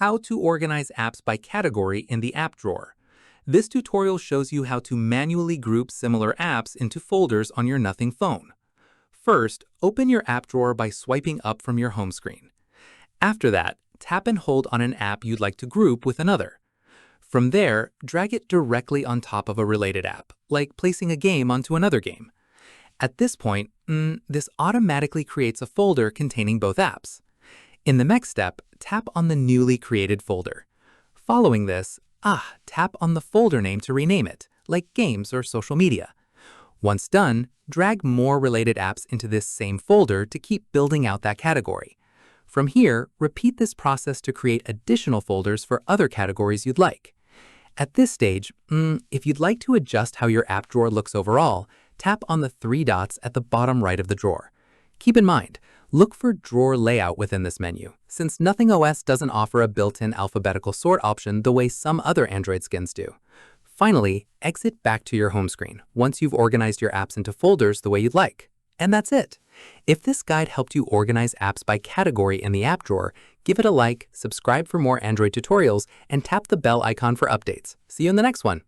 How to organize apps by category in the app drawer. This tutorial shows you how to manually group similar apps into folders on your Nothing phone. First, open your app drawer by swiping up from your home screen. After that, tap and hold on an app you'd like to group with another. From there, drag it directly on top of a related app, like placing a game onto another game. At this point, this automatically creates a folder containing both apps. In the next step, tap on the newly created folder. Following this, tap on the folder name to rename it, like Games or Social Media. Once done, drag more related apps into this same folder to keep building out that category. From here, repeat this process to create additional folders for other categories you'd like. At this stage, if you'd like to adjust how your app drawer looks overall, tap on the three dots at the bottom right of the drawer. Keep in mind, look for Drawer Layout within this menu, since Nothing OS doesn't offer a built-in alphabetical sort option the way some other Android skins do. Finally, exit back to your home screen once you've organized your apps into folders the way you'd like. And that's it. If this guide helped you organize apps by category in the app drawer, give it a like, subscribe for more Android tutorials, and tap the bell icon for updates. See you in the next one.